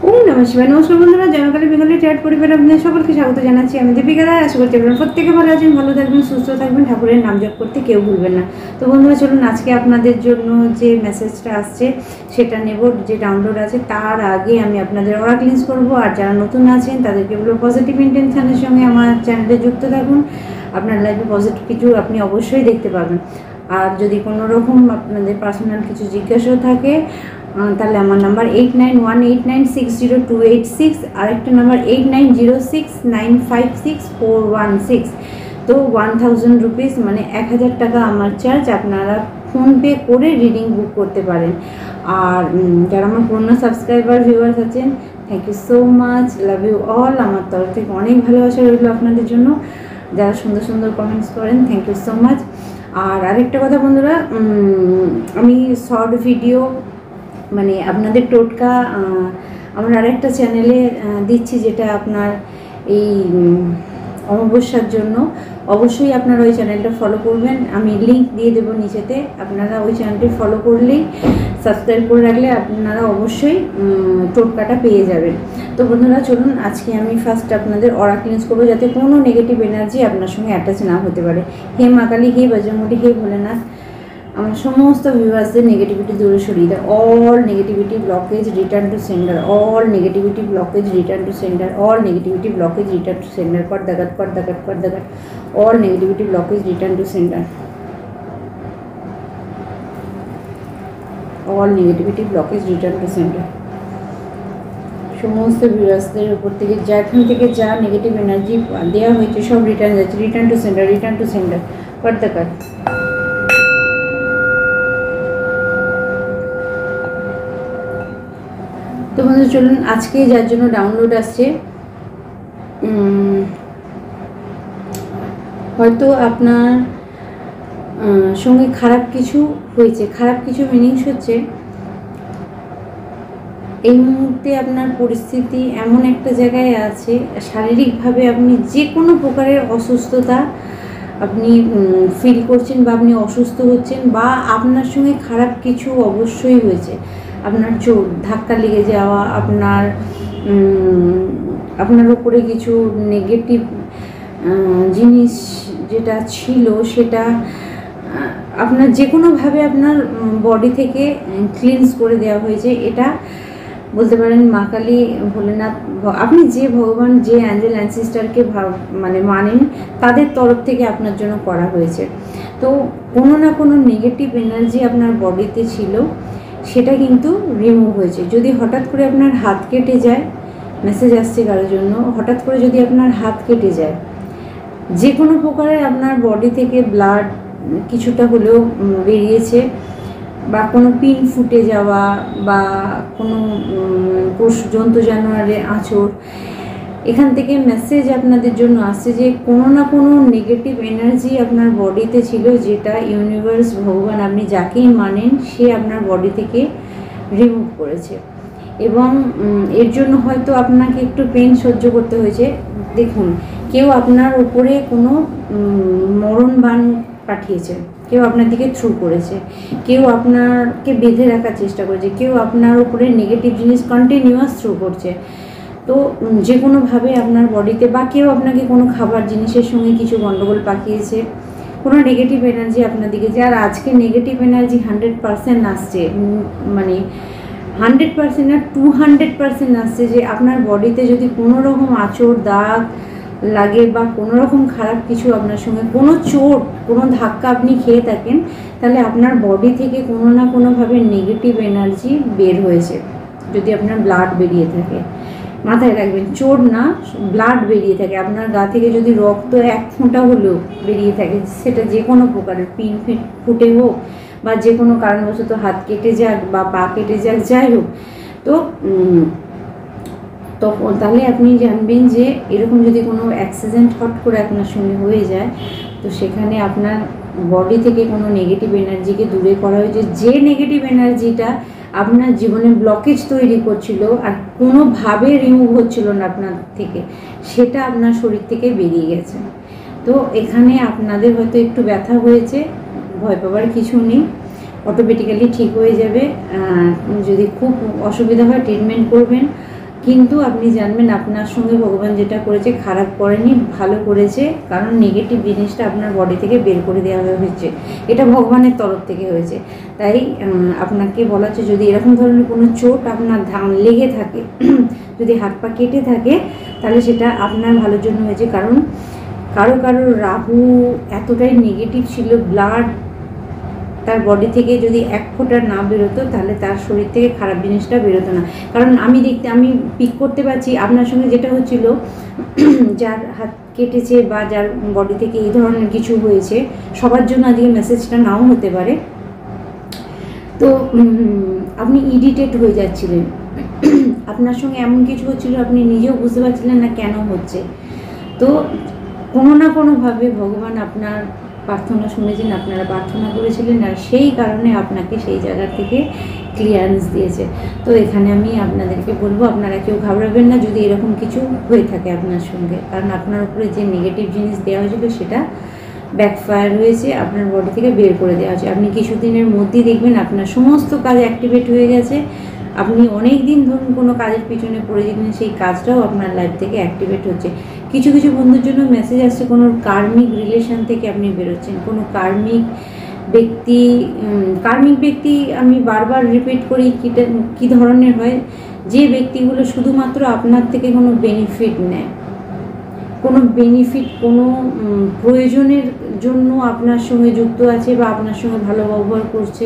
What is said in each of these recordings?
ওম নমঃ শিবায়। নমস্কার বন্ধুরা, জয়কালী বেঙ্গলি চ্যাট পরিবারে আপনাদের সকলকে স্বাগত জানাচ্ছি। আমি দীপিকা রায়। আশা করছি আপনারা প্রত্যেকে ভালো আছেন, ভালো থাকবেন, সুস্থ থাকবেন, ঠাকুরের নাম জপ করতে কেউ ভুলবেন না। তো বন্ধুরা চলুন আজকে আপনাদের জন্য যে মেসেজটা আসছে সেটা নেব, যে ডাউনলোড আছে। তার আগে আমি আপনাদের অরাক্লিন্স করব। আর যারা নতুন আছেন তাদেরকে বলবো পজিটিভ ইন্টেনশনের সঙ্গে আমার চ্যানেলে যুক্ত থাকুন। আপনার লাইফে পজিটিভ কিছু আপনি অবশ্যই দেখতে পাবেন। আর যদি কোনো রকম আপনাদের পার্সোনাল কিছু জিজ্ঞাসাও থাকে তাহলে আমার নাম্বার 8918960286, আরেকটা নাম্বার 8906956416। তো 1000 রুপিস মানে 1000 টাকা আমার চার্জ। আপনারা ফোনপে করে রিডিং বুক করতে পারেন। আর যারা আমার পুরনো সাবস্ক্রাইবার ভিউয়ার্স আছেন, thank you so much, love you all. আমার তরফ থেকে অনেক ভালোবাসা রইল আপনাদের জন্য। যারা সুন্দর সুন্দর কমেন্টস করেন, থ্যাংক ইউ সো মাচ। আর আরেকটা কথা বন্ধুরা, আমি শর্ট ভিডিও মানে আপনাদের টোটকা আমার আরেকটা চ্যানেলে দিচ্ছি, যেটা আপনার এই অমাবস্যার জন্য। অবশ্যই আপনারা ওই চ্যানেলটা ফলো করবেন, আমি লিঙ্ক দিয়ে দেবো নিচেতে। আপনারা ওই চ্যানেলটি ফলো করলেই, সাবস্ক্রাইব করে রাখলে আপনারা অবশ্যই টোটকাটা পেয়ে যাবেন। তো বন্ধুরা চলুন আজকে আমি ফার্স্ট আপনাদের অরাক্লিন্স করবো, যাতে কোনো নেগেটিভ এনার্জি আপনার সঙ্গে অ্যাটাচ না হতে পারে। হে মা কালী, হে বজরংবলী, হে ভোলেনাথ, আমার সমস্ত ভিউয়ার্সদের নেগেটিভিটি দূরে সরিয়ে দেয়। All negativity blockage return to sender, all negativity blockage return to sender, all negativity blockage return to sender. কর দাগাত কর দাগাত কর দাগাত, all negativity blockage return to sender, all negativity blockage return to sender. সমস্ত ভিউয়ার্সদের উপর থেকে এখান থেকে যা নেগেটিভ এনার্জি দেওয়া হয়েছে সব রিটার্ন যাচ্ছে। Return to sender, return to sender, কর দাগাত। তো বন্ধু চলুন আজকে যার জন্য ডাউনলোড আসছে, হয়তো আপনার সঙ্গে খারাপ কিছু হয়েছে। খারাপ কিছু মিনিংস হচ্ছে এই মুহূর্তে আপনার পরিস্থিতি এমন একটা জায়গায় আছে, শারীরিকভাবে আপনি যে কোনো প্রকারের অসুস্থতা আপনি ফিল করছেন, বা আপনি অসুস্থ হচ্ছেন, বা আপনার সঙ্গে খারাপ কিছু অবশ্যই হয়েছে। আপনার চোট, ধাক্কা লেগে যাওয়া, আপনার উপরে কিছু নেগেটিভ জিনিস যেটা ছিল সেটা আপনার যে কোনোভাবে আপনার বডি থেকে ক্লিনস করে দেওয়া হয়েছে। এটা বলতে পারেন মা কালী, ভোলেনাথ, আপনি যে ভগবান, যে অ্যাঞ্জেল অ্যানসিস্টারকে মানেন, তাদের তরফ থেকে আপনার জন্য করা হয়েছে। তো কোনো না কোনো নেগেটিভ এনার্জি আপনার বডিতে ছিল, সেটা কিন্তু রিমুভ হয়েছে। যদি হঠাৎ করে আপনার হাত কেটে যায়, মেসেজ আসছে কারোর জন্য, হঠাৎ করে যদি আপনার হাত কেটে যায়, যে কোনো প্রকারের আপনার বডি থেকে ব্লাড কিছুটা হলেও বেরিয়েছে, বা কোনো পিন ফুটে যাওয়া, বা কোনো পশু জন্তু জানোয়ারের আঁচড়, এখান থেকে মেসেজ আপনাদের জন্য আসছে যে কোনো না কোনো নেগেটিভ এনার্জি আপনার বডিতে ছিল, যেটা ইউনিভার্স, ভগবান, আপনি যাকেই মানেন, সে আপনার বডি থেকে রিমুভ করেছে। এবং এর জন্য হয়তো আপনাকে একটু পেন সহ্য করতে হয়েছে। দেখুন, কেউ আপনার উপরে কোনো মরণবাণ পাঠিয়েছে, কেউ আপনার দিকে থ্রু করেছে, কেউ আপনাকে বেঁধে রাখার চেষ্টা করেছে, কেউ আপনার উপরে নেগেটিভ জিনিস কন্টিনিউয়াস থ্রু করছে। তো যে কোনোভাবে আপনার বডিতে, বা কেউ আপনাকে কোনো খাবার জিনিসের সঙ্গে কিছু গণ্ডগোল পাকিয়েছে, কোনো নেগেটিভ এনার্জি আপনার দিকে। যার আজকে নেগেটিভ এনার্জি 100% আসছে, মানে 100% না 200% আসছে, যে আপনার বডিতে যদি কোনো রকম আঁচড়, দাগ লাগে, বা কোনো রকম খারাপ কিছু আপনার সঙ্গে, কোনো চোট, কোনো ধাক্কা আপনি খেয়ে থাকেন, তাহলে আপনার বডি থেকে কোনো না কোনোভাবে নেগেটিভ এনার্জি বের হয়েছে। যদি আপনার ব্লাড বেরিয়ে থাকে, মাথায় রাখবেন, চোট না, ব্লাড বেরিয়ে থাকে আপনার গা থেকে, যদি রক্ত এক ফোঁটা হলেও বেরিয়ে থাকে, সেটা যে কোনো প্রকারের পিন ফুটে হোক, বা যে কোনো কারণবশত হাত কেটে যাক বা পা কেটে যাক, যাই হোক, তো তখন তাহলে আপনি জানবেন যে এরকম যদি কোনো অ্যাক্সিডেন্ট হট করে আপনার সঙ্গে হয়ে যায়, তো সেখানে আপনার বডি থেকে কোনো নেগেটিভ এনার্জিকে দূরে করা হয়েছে। যে নেগেটিভ এনার্জিটা আপনার জীবনে ব্লকেজ তৈরি করছিল আর কোনোভাবে রিমুভ হচ্ছিল না আপনার থেকে, সেটা আপনার শরীর থেকে বেরিয়ে গেছে। তো এখানে আপনাদের হয়তো একটু ব্যথা হয়েছে, ভয় পাওয়ার কিছু নেই, অটোমেটিক্যালি ঠিক হয়ে যাবে। যদি খুব অসুবিধা হয় ট্রিটমেন্ট করবেন, কিন্তু আপনি জানবেন আপনার সঙ্গে ভগবান যেটা করেছে খারাপ করেনি, ভালো করেছে, কারণ নেগেটিভ জিনিসটা আপনার বডি থেকে বের করে দেওয়া হয়েছে, এটা ভগবানের তরফ থেকে হয়েছে। তাই আপনাকে বলা হচ্ছে যদি এরকম ধরনের কোনো চোট আপনার লেগে থাকে, যদি হাত পা কেটে থাকে, তাহলে সেটা আপনার ভালোর জন্য হয়েছে। কারণ কারো কারো রাহু এতটাই নেগেটিভ ছিল, ব্লাড তার বডি থেকে যদি 1 ফোঁটা না বেরোতো তাহলে তার শরীর থেকে খারাপ জিনিসটা বেরোতো না। কারণ আমি পিক করতে পারছি আপনার সঙ্গে যেটা হচ্ছিল, যার হাত কেটেছে বা যার বডি থেকে এই ধরনের কিছু হয়েছে, সবার জন্য আজকে মেসেজটা নাও হতে পারে। তো আপনি ইরিটেট হয়ে যাচ্ছিলেন, আপনার সঙ্গে এমন কিছু হচ্ছিল আপনি নিজেও বুঝতে পারছিলেন না কেন হচ্ছে। তো কোনো না কোনোভাবে ভগবান আপনার প্রার্থনা শুনেছেন, আপনারা প্রার্থনা করেছিলেন, আর সেই কারণে আপনাকে সেই জায়গা থেকে ক্লিয়ারেন্স দিয়েছে। তো এখানে আমি আপনাদেরকে বলবো আপনারা কেউ ঘাবড়াবেন না যদি এরকম কিছু হয়ে থাকে আপনার সঙ্গে, কারণ আপনার উপরে যে নেগেটিভ জিনিস দেওয়া হয়েছিল সেটা ব্যাকফায়ার হয়েছে, আপনার বডি থেকে বের করে দেওয়া হয়েছে। আপনি কিছুদিনের মধ্যেই দেখবেন আপনার সমস্ত কাজ অ্যাক্টিভেট হয়ে গেছে। আপনি অনেক দিন ধরুন কোনো কাজের পিছনে পড়েছিলেন, সেই কাজটাও আপনার লাইফ থেকে অ্যাক্টিভেট হচ্ছে। কিছু কিছু বন্ধুর জন্য মেসেজ আসছে কোনো কার্মিক রিলেশন থেকে আপনি বেরোচ্ছেন, কোনো কার্মিক ব্যক্তি আমি বারবার রিপিট করি কী ধরনের হয়, যে ব্যক্তিগুলো শুধুমাত্র আপনার থেকে কোনো বেনিফিট নেয়, কোনো প্রয়োজনের জন্য আপনার সঙ্গে যুক্ত আছে বা আপনার সঙ্গে ভালো ব্যবহার করছে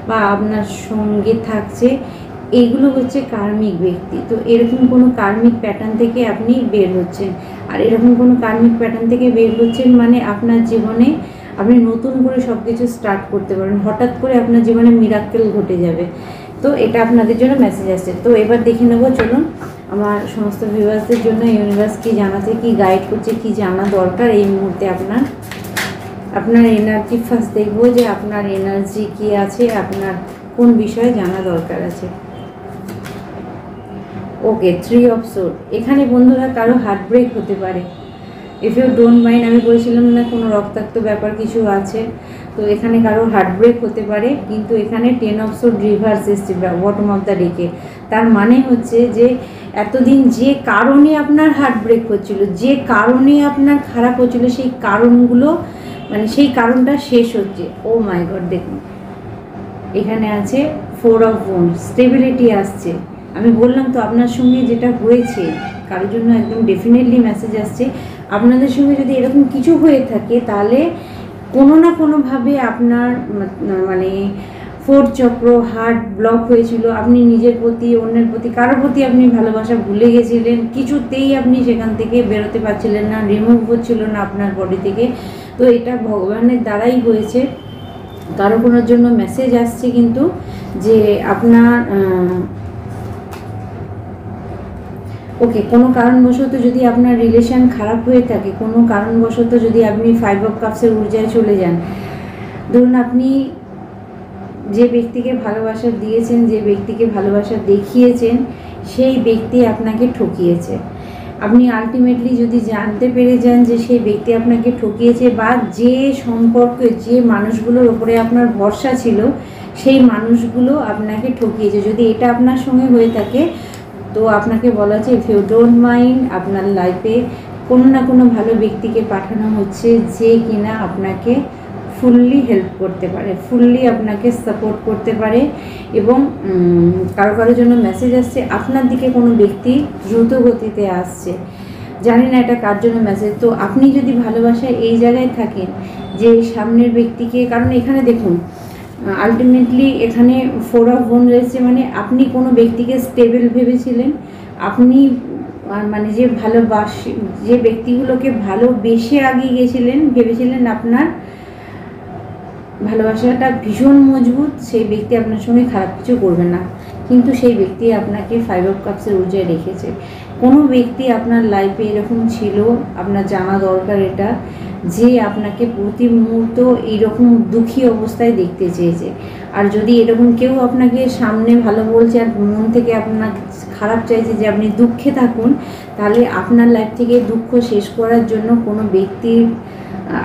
বা আপনার সঙ্গে থাকছে, এইগুলো হচ্ছে কার্মিক ব্যক্তি। তো এরকম কোনো কার্মিক প্যাটার্ন থেকে আপনি বের হচ্ছেন, আর এরকম কোনো কার্মিক প্যাটার্ন থেকে বের হচ্ছেন মানে আপনার জীবনে আপনি নতুন করে সব কিছু স্টার্ট করতে পারেন, হঠাৎ করে আপনার জীবনে মিরাক্কেল ঘটে যাবে। তো এটা আপনাদের জন্য মেসেজ আসছে। তো এবার দেখে নেবো, চলুন আমার সমস্ত ভিউয়ার্সদের জন্য ইউনিভার্স কী জানাতে, কী গাইড করছে, কী জানা দরকার এই মুহূর্তে আপনার এনার্জি। ফার্স্ট দেখবো যে আপনার এনার্জি কী আছে, আপনার কোন বিষয়ে জানা দরকার আছে। ওকে, 3 অফ সোর্ড। এখানে বন্ধুরা কারো হার্ট ব্রেক হতে পারে, ইফ ইউ ডোন্ট মাইন্ড। আমি বলেছিলাম না কোনো রক্তাক্ত ব্যাপার কিছু আছে, তো এখানে কারো হার্ট ব্রেক হতে পারে। কিন্তু এখানে 10 অফ সোর্ড রিভার্স এসছে বটম অফ দ্য ডেকে। তার মানে হচ্ছে যে এতদিন যে কারণে আপনার হার্ট ব্রেক হচ্ছিল, যে কারণে আপনার খারাপ হচ্ছিল, সেই কারণগুলো সেই কারণটা শেষ হচ্ছে। ও মাই গড, দেখুন এখানে আছে 4 অফ ওয়ান্ডস, স্টেবিলিটি আসছে। আমি বললাম তো আপনার সঙ্গে যেটা হয়েছে কারোর জন্য একদম ডেফিনেটলি মেসেজ আসছে। আপনাদের সঙ্গে যদি এরকম কিছু হয়ে থাকে তাহলে কোনো না কোনোভাবে আপনার 4th চক্র হার্ট ব্লক হয়েছিল, আপনি নিজের প্রতি, অন্যের প্রতি, কারোর প্রতি আপনি ভালোবাসা ভুলে গেছিলেন, কিছুতেই আপনি সেখান থেকে বেরোতে পারছিলেন না, রিমুভ হচ্ছিল না আপনার বডি থেকে। তো এটা ভগবানের দ্বারাই হয়েছে। কারো কোনোর জন্য মেসেজ আসছে কিন্তু যে আপনার ওকে, কোনো কারণবশত যদি আপনার রিলেশন খারাপ হয়ে থাকে, কোনো কারণবশত যদি আপনি 5 অফ কাপসের ঊর্জায় চলে যান, ধরুন আপনি যে ব্যক্তিকে ভালোবাসা দিয়েছেন, যে ব্যক্তিকে ভালোবাসা দেখিয়েছেন, সেই ব্যক্তি আপনাকে ঠকিয়েছে। আপনি আলটিমেটলি যদি জানতে পেরে যান যে সেই ব্যক্তি আপনাকে ঠকিয়েছে, বা যে সম্পর্কে যে মানুষগুলোর ওপরে আপনার ভরসা ছিল সেই মানুষগুলো আপনাকে ঠকিয়েছে, যদি এটা আপনার সঙ্গে হয়ে থাকে, তো আপনাকে বলা হচ্ছে ইফ ইউ ডোন্ট মাইন্ড আপনার লাইফে কোনো না কোনো ভালো ব্যক্তিকে পাঠানো হচ্ছে, যে কিনা আপনাকে ফুললি হেল্প করতে পারে, ফুললি আপনাকে সাপোর্ট করতে পারে। এবং কারো জন্য মেসেজ আসছে আপনার দিকে কোনো ব্যক্তি দ্রুত গতিতে আসছে, জানি না এটা কার জন্য মেসেজ। তো আপনি যদি ভালোবাসায় এই জায়গায় থাকেন যে সামনের ব্যক্তিকে, কারণ এখানে দেখুন আলটিমেটলি এখানে 4 অফ ওয়ান্ডস রয়েছে, মানে আপনি কোনো ব্যক্তিকে স্টেবল ভেবেছিলেন, আপনি যে ব্যক্তিগুলোকে ভালোবেসে আগিয়ে গেছিলেন, ভেবেছিলেন আপনার ভালোবাসাটা ভীষণ মজবুত, সেই ব্যক্তি আপনার সঙ্গে খারাপ কিছু করবে না, কিন্তু সেই ব্যক্তি আপনাকে 5 অফ কাপসের ঊর্জায় রেখেছে। কোনো ব্যক্তি আপনার লাইফে এরকম ছিল, আপনার জানা দরকার এটা, যে আপনাকে প্রতি মুহূর্ত এইরকম দুঃখী অবস্থায় দেখতে চেয়েছে। আর যদি এরকম কেউ আপনাকে সামনে ভালো বলছে আর মন থেকে আপনার খারাপ চাইছে যে আপনি দুঃখে থাকুন, তাহলে আপনার লাইফ থেকে দুঃখ শেষ করার জন্য কোনো ব্যক্তি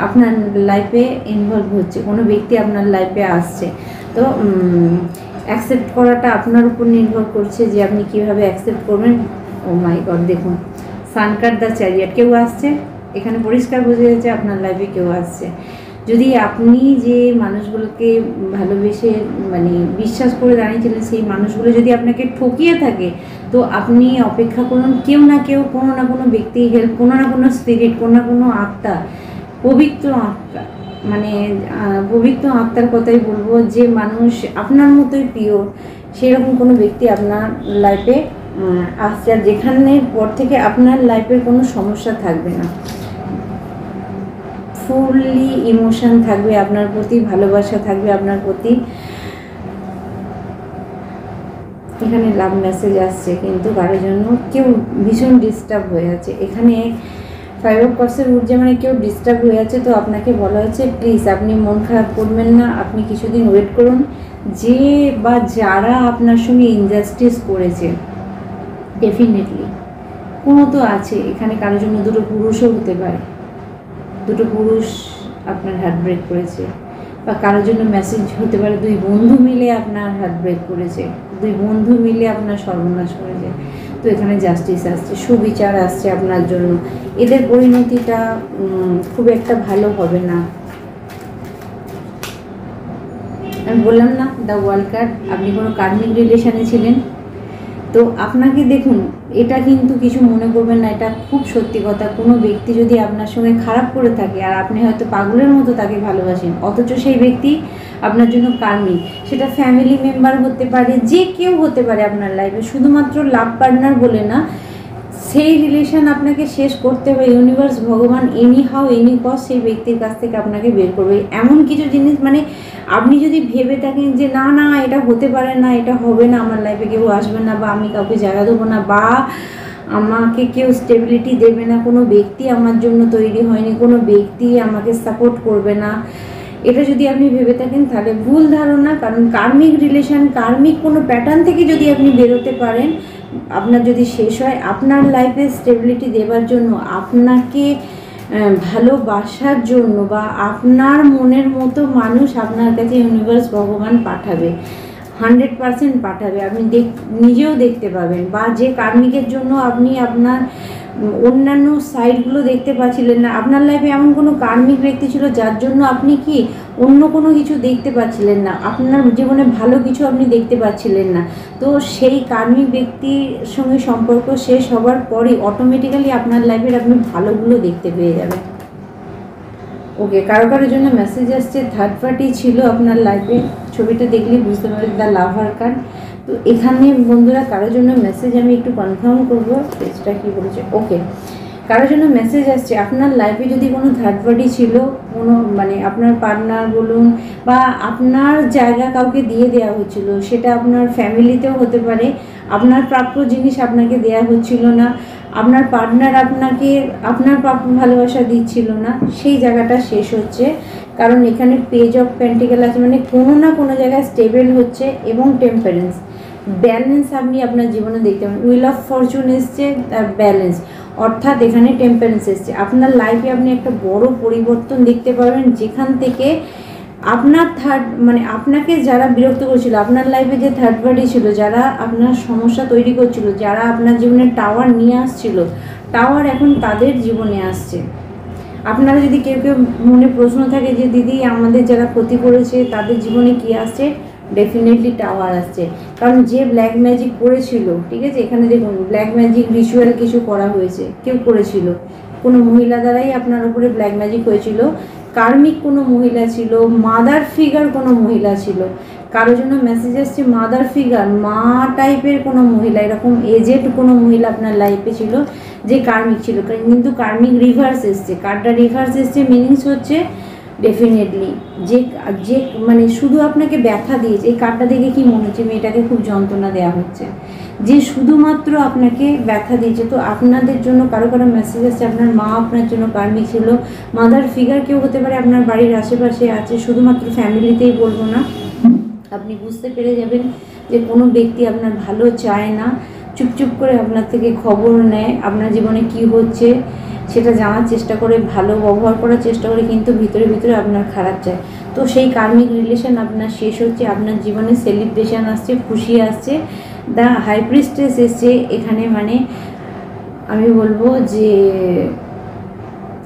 আপনার লাইফে ইনভলভ হচ্ছে, কোনো ব্যক্তি আপনার লাইফে আসছে। তো অ্যাকসেপ্ট করাটা আপনার উপর নির্ভর করছে যে আপনি কীভাবে অ্যাকসেপ্ট করবেন। ও মাই গড, দেখুন সান কার্ড, দ্য চ্যারিয়ট, কেউ আসছে এখানে, পরিষ্কার বোঝা যাচ্ছে আপনার লাইফে কেউ আসছে। যদি আপনি যে মানুষগুলোকে ভালোবেসে মানে বিশ্বাস করে দাঁড়িয়েছিলেন, সেই মানুষগুলো যদি আপনাকে ঠকিয়ে থাকে, তো আপনি অপেক্ষা করুন, কেউ না কেউ, কোনো না কোনো ব্যক্তি হেল্প, কোনো না কোনো স্পিরিট, কোনো না কোনো আত্মা, পবিত্র আত্মা, মানে পবিত্র আত্মার কথাই বলবো, যে মানুষ আপনার মতোই পিওর, সেরকম কোনো ব্যক্তি আপনার লাইফে আসছে। আর যেখানের পর থেকে আপনার লাইফের কোনো সমস্যা থাকবে না, ফুললি ইমোশন থাকবে আপনার প্রতি, ভালোবাসা থাকবে আপনার প্রতি। এখানে লাভ মেসেজ আসছে, কিন্তু কারোর জন্য কেউ ভীষণ ডিস্টার্ব হয়ে আছে। এখানে 5 অফ কাপসের ঊর্ধ্বে মানে কেউ ডিস্টার্ব হয়ে আছে। তো আপনাকে বলা হচ্ছে প্লিজ আপনি মন খারাপ করবেন না, আপনি কিছুদিন ওয়েট করুন। যে বা যারা আপনার সঙ্গে ইনজাস্টিস করেছে, ডেফিনেটলি কোনো তো আছে এখানে, কারোর জন্য দুটো পুরুষও হতে পারে, দুটো পুরুষ আপনার হার্ট ব্রেক করেছে, বা কারোর জন্য মেসেজ হতে পারে 2 বন্ধু মিলে আপনার হার্ট ব্রেক করেছে, 2 বন্ধু মিলে আপনার সর্বনাশ করেছে। তো এখানে জাস্টিস আসছে, সুবিচার আসছে আপনার জন্য। এদের পরিণতিটা খুব একটা ভালো হবে না। আমি বললাম না, দ্য ওয়ার্ল্ড কার্ড, আপনি কোনো কার্মিক রিলেশনে ছিলেন। তো আপনাকে দেখুন, এটা কিন্তু কিছু মনে করবেন না, এটা খুব সত্যি কথা। কোনো ব্যক্তি যদি আপনার সঙ্গে খারাপ করে থাকে আর আপনি হয়তো পাগলের মতো তাকে ভালোবাসেন, অথচ সেই ব্যক্তি আপনার জন্য কার্মিক, সেটা ফ্যামিলি মেম্বার হতে পারে, যে কেউ হতে পারে আপনার লাইফে, শুধুমাত্র লাভ পার্টনার বলে না। সেই রিলেশন আপনাকে শেষ করতে হবে, ইউনিভার্স, ভগবান, এনি হাউ এনি কস্ট সেই ব্যক্তির কাছ থেকে আপনাকে বের করবে। এমন কিছু জিনিস, মানে আপনি যদি ভেবে থাকেন যে না না এটা হতে পারে না, এটা হবে না, আমার লাইফে কেউ আসবে না, বা আমি কাউকে জায়গা দেবো না, বা আমাকে কেউ স্টেবিলিটি দেবে না, কোনো ব্যক্তি আমার জন্য তৈরি হয়নি, কোনো ব্যক্তি আমাকে সাপোর্ট করবে না, এটা যদি আপনি ভেবে থাকেন তাহলে ভুল ধারণা। কারণ কার্মিক রিলেশন, কার্মিক কোনো প্যাটার্ন থেকে যদি আপনি বেরোতে পারেন, আপনার যদি শেষ হয়, আপনার লাইফে স্টেবিলিটি দেওয়ার জন্য, আপনাকে ভালোবাসার জন্য, বা আপনার মনের মতো মানুষ আপনার কাছে ইউনিভার্স, ভগবান পাঠাবে, 100% পাঠাবে। আপনি নিজেও দেখতে পাবেন। বা যে কার্মিকের জন্য আপনি আপনার অন্যান্য সাইডগুলো দেখতে পাচ্ছিলেন না, আপনার লাইফে এমন কোনো কার্মিক ব্যক্তি ছিল যার জন্য আপনি কি অন্য কোনো কিছু দেখতে পাচ্ছিলেন না, আপনার জীবনে ভালো কিছু আপনি দেখতে পাচ্ছিলেন না। তো সেই কার্মিক ব্যক্তির সঙ্গে সম্পর্ক শেষ হবার পরই অটোমেটিক্যালি আপনার লাইফের আপনি ভালোগুলো দেখতে পেয়ে যাবেন। ওকে, কারো কারোর জন্য মেসেজ আসছে, থার্ড পার্টি ছিল আপনার লাইফে, ছবিটা দেখলে বুঝতে পারবেন, দ্য লাভার কার্ড। তো এখানে বন্ধুরা কারোর জন্য মেসেজ আমি একটু কনফার্ম করবো পেজটা কী বলেছে। ওকে, কারোর জন্য মেসেজ আসছে, আপনার লাইফে যদি কোনো থার্ড পার্টি ছিল, কোনো মানে আপনার পার্টনার বলুন, বা আপনার জায়গা কাউকে দিয়ে দেওয়া হচ্ছিল, সেটা আপনার ফ্যামিলিতেও হতে পারে, আপনার প্রাপ্য জিনিস আপনাকে দেওয়া হচ্ছিল না, আপনার পার্টনার আপনাকে আপনার প্রাপ্য ভালোবাসা দিচ্ছিল না, সেই জায়গাটা শেষ হচ্ছে। কারণ এখানে পেজ অফ পেন্টিকেল আছে, মানে কোনো না কোনো জায়গায় স্টেবল হচ্ছে, এবং টেম্পারেন্স, ব্যালেন্স আপনি আপনার জীবনে দেখতে পাবেন। হুইল অফ ফরচুন এসছে, ব্যালেন্স, অর্থাৎ এখানে টেম্পারেন্স এসছে। আপনার লাইফে আপনি একটা বড় পরিবর্তন দেখতে পাবেন, যেখান থেকে আপনার মানে আপনাকে যারা বিরক্ত করছিল, আপনার লাইফে যে থার্ড পার্টি ছিল, যারা আপনার সমস্যা তৈরি করছিল, যারা আপনার জীবনে টাওয়ার নিয়ে আসছিল, টাওয়ার এখন তাদের জীবনে আসছে। আপনারা যদি কেউ কেউ মনে প্রশ্ন থাকে যে দিদি আমাদের যারা ক্ষতি করেছে তাদের জীবনে কি আসছে, ডেফিনেটলি টাওয়ার আসছে। কারণ যে ব্ল্যাক ম্যাজিক করেছিল, ঠিক আছে, এখানে দেখুন ব্ল্যাক ম্যাজিক রিচুয়াল কিছু করা হয়েছে, কেউ করেছিল, কোনো মহিলা দ্বারাই আপনার উপরে ব্ল্যাক ম্যাজিক হয়েছিল, কার্মিক কোনো মহিলা ছিল, মাদার ফিগার কোনো মহিলা ছিল। কারোর জন্য মেসেজ আসছে মাদার ফিগার, মা টাইপের কোনো মহিলা, এরকম এজেড কোনো মহিলা আপনার লাইফে ছিল যে কার্মিক ছিল। কিন্তু কার্মিক রিভার্স এসছে, কার্ডটা রিভার্স এসছে, মিনিংস হচ্ছে ডেফিনেটলি যে যে মানে শুধু আপনাকে ব্যথা দিয়েছে। এই কার্ডটা দেখে কি মনে হচ্ছে, মেয়েটাকে খুব যন্ত্রণা দেওয়া হচ্ছে, যে শুধুমাত্র আপনাকে ব্যথা দিয়েছে। তো আপনাদের জন্য কারো কারো মেসেজ আসছে, আপনার মা আপনার জন্য কার্মিক ছিল, মাদার ফিগার কেউ হতে পারে আপনার বাড়ির আশেপাশে আছে, শুধুমাত্র ফ্যামিলিতেই বলবো না। আপনি বুঝতে পেরে যাবেন যে কোনো ব্যক্তি আপনার ভালো চায় না, চুপচুপ করে আপনার থেকে খবর নেয়, আপনার জীবনে কি হচ্ছে সেটা জানার চেষ্টা করে, ভালো ব্যবহার করার চেষ্টা করে, কিন্তু ভিতরে ভিতরে আপনার খারাপ চায়। তো সেই কার্মিক রিলেশন আপনার শেষ হচ্ছে, আপনার জীবনে সেলিব্রেশন আসছে, খুশি আসছে, দ্য হাই প্রিস্টেস এসছে এখানে, মানে আমি বলবো যে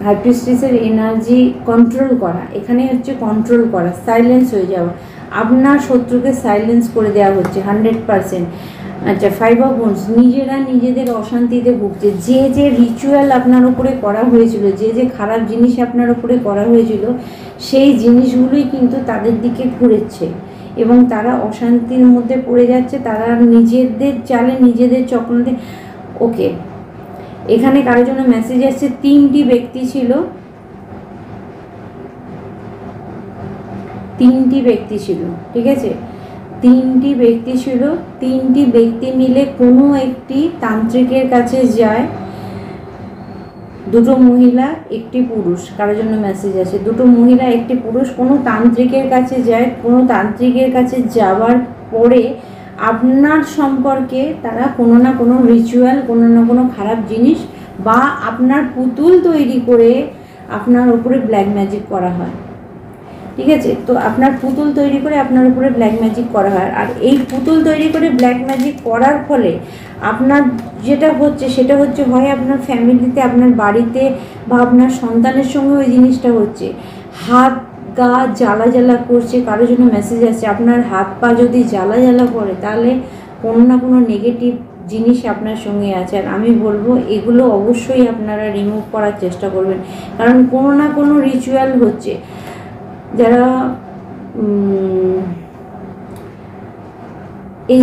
হাই প্রিস্টেসের এনার্জি কন্ট্রোল করা, এখানে হচ্ছে কন্ট্রোল করা, সাইলেন্স হয়ে যাওয়া, আপনার শত্রুকে সাইলেন্স করে দেওয়া হচ্ছে 100%। আচ্ছা, 5 অফ ওয়ান্ডস, নিজেরা নিজেদের অশান্তিতে ভুগছে। যে যে রিচুয়াল আপনার উপরে করা হয়েছিল, যে যে খারাপ জিনিস আপনার উপরে করা হয়েছিল, সেই জিনিসগুলোই কিন্তু তাদের দিকে ঘুরেছে এবং তারা অশান্তির মধ্যে পড়ে যাচ্ছে, তারা নিজেদের চালে নিজেদের চক্রান্তে। ওকে, এখানে কারোর জন্য মেসেজ আসছে, 3টি ব্যক্তি ছিল, 3টি ব্যক্তি ছিল, ঠিক আছে, 3টি ব্যক্তি ছিল, 3টি ব্যক্তি মিলে কোনো একটি তান্ত্রিকের কাছে যায়, 2টো মহিলা 1টি পুরুষ। কারোর জন্য মেসেজ আছে, 2টো মহিলা 1টি পুরুষ কোনো তান্ত্রিকের কাছে যায়। কোনো তান্ত্রিকের কাছে যাওয়ার পরে আপনার সম্পর্কে তারা কোনো না কোনো রিচুয়াল, কোনো না কোনো খারাপ জিনিস বা আপনার পুতুল তৈরি করে আপনার উপরে ব্ল্যাক ম্যাজিক করা হয়, ঠিক আছে। তো আপনার পুতুল তৈরি করে আপনার উপরে ব্ল্যাক ম্যাজিক করা হয়, আর এই পুতুল তৈরি করে ব্ল্যাক ম্যাজিক করার ফলে আপনার যেটা হচ্ছে সেটা হচ্ছে হয় আপনার ফ্যামিলিতে, আপনার বাড়িতে বা আপনার সন্তানের সঙ্গে ওই জিনিসটা হচ্ছে, হাত গা জ্বালা জ্বালা করছে। কারোর জন্য মেসেজ আসছে, আপনার হাত পা যদি জ্বালা জ্বালা করে তাহলে কোনো না কোনো নেগেটিভ জিনিস আপনার সঙ্গে আছে। আর আমি বলবো এগুলো অবশ্যই আপনারা রিমুভ করার চেষ্টা করবেন, কারণ কোনো না কোনো রিচুয়াল হচ্ছে। যারা এই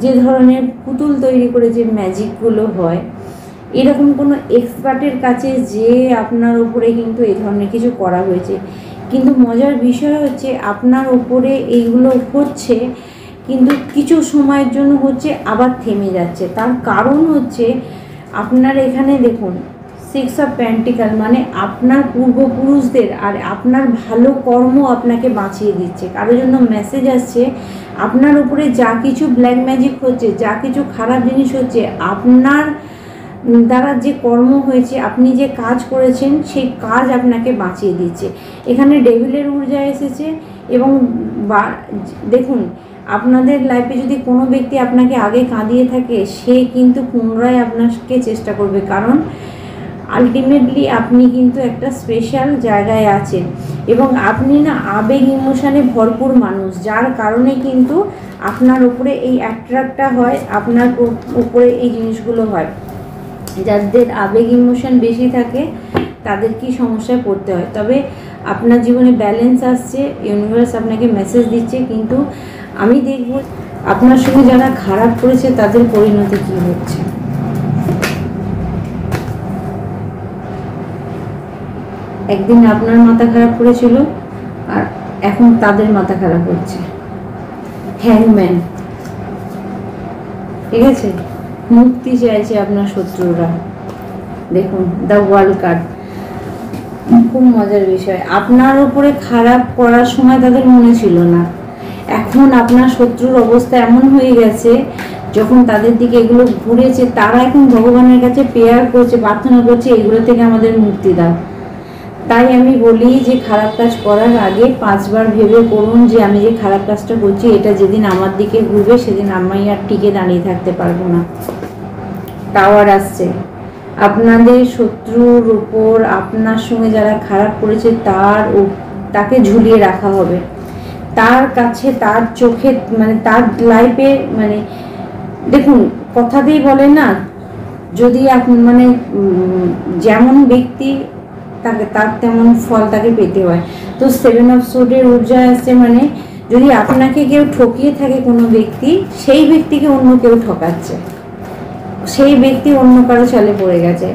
যে ধরনের পুতুল তৈরি করে যে ম্যাজিকগুলো হয়, এরকম কোনো এক্সপার্টের কাছে যে আপনার উপরে কিন্তু এই ধরনের কিছু করা হয়েছে। কিন্তু মজার বিষয় হচ্ছে আপনার উপরে এইগুলো হচ্ছে, কিন্তু কিছু সময়ের জন্য হচ্ছে, আবার থেমে যাচ্ছে। তার কারণ হচ্ছে আপনার এখানে দেখুন 6 অফ পেন্টিকল, মানে আপনার পূর্বপুরুষদের আর আপনার ভালো কর্ম আপনাকে বাঁচিয়ে দিচ্ছে। কারোর জন্য মেসেজ আসছে, আপনার উপরে যা কিছু ব্ল্যাক ম্যাজিক হচ্ছে, যা কিছু খারাপ জিনিস হচ্ছে, আপনার দ্বারা যে কর্ম হয়েছে, আপনি যে কাজ করেছেন সেই কাজ আপনাকে বাঁচিয়ে দিচ্ছে। এখানে ডেভিলের ঊর্জা এসেছে এবং দেখুন আপনাদের লাইফে যদি কোনো ব্যক্তি আপনাকে আগে কাঁদিয়ে থাকে, সে কিন্তু পুনরায় আপনাকে চেষ্টা করবে, কারণ আলটিমেটলি আপনি কিন্তু একটা স্পেশাল জায়গায় আছেন এবং আপনি না আবেগ ইমোশনে ভরপুর মানুষ, যার কারণে কিন্তু আপনার উপরে এই অ্যাট্রাক্টটা হয়, আপনার উপরে এই জিনিসগুলো হয়। যাদের আবেগ ইমোশন বেশি থাকে তাদের কি সমস্যায় পড়তে হয়। তবে আপনার জীবনে ব্যালেন্স আসছে, ইউনিভার্স আপনাকে মেসেজ দিচ্ছে, কিন্তু আমি দেখব আপনার সঙ্গে যারা খারাপ করেছে তাদের পরিণতি কী হচ্ছে। একদিন আপনার মাথা খারাপ করেছিল আর এখন তাদের মাথা খারাপ হচ্ছে। হ্যাংম্যান, ঠিক আছে, মুক্তি চাইছে আপনার শত্রুরা। দেখুন দ্য ওয়ার্ল্ড কার্ড, খুব মজার বিষয়। আপনার উপরে খারাপ করার সময় তাদের মনে ছিল না, এখন আপনার শত্রুর অবস্থা এমন হয়ে গেছে, যখন তাদের দিকে এগুলো ঘুরেছে তারা এখন ভগবানের কাছে প্রেয়ার করছে, প্রার্থনা করছে, এগুলো থেকে আমাদের মুক্তি দাও। তাই আমি বলি যে খারাপ কাজ করার আগে 5 বার ভেবে করুন যে আমি যে খারাপ কাজটা করছি এটা যেদিন আমার দিকে ঘুরবে সেদিন আমি আর টিকে দাঁড়িয়ে থাকতে পারবো না। টাওয়ার আসছে, আপনাদের শত্রুর উপর আপনার সঙ্গে যারা খারাপ করেছে তাকে ঝুলিয়ে রাখা হবে, তার কাছে তার চোখে, মানে তার লাইফে, মানে দেখুন কথাতেই বলে না, যদি আপনি মানে যেমন ব্যক্তি তাকে তার তেমন ফল তাকে পেতে হয়। তো 7 অফ সোর্ডের ঊর্জা আসছে, মানে যদি আপনাকে কেউ ঠকিয়ে থাকে কোনো ব্যক্তি, সেই ব্যক্তিকে অন্য কেউ ঠকাচ্ছে, সেই ব্যক্তি অন্য কারো চালে পড়ে গেছে।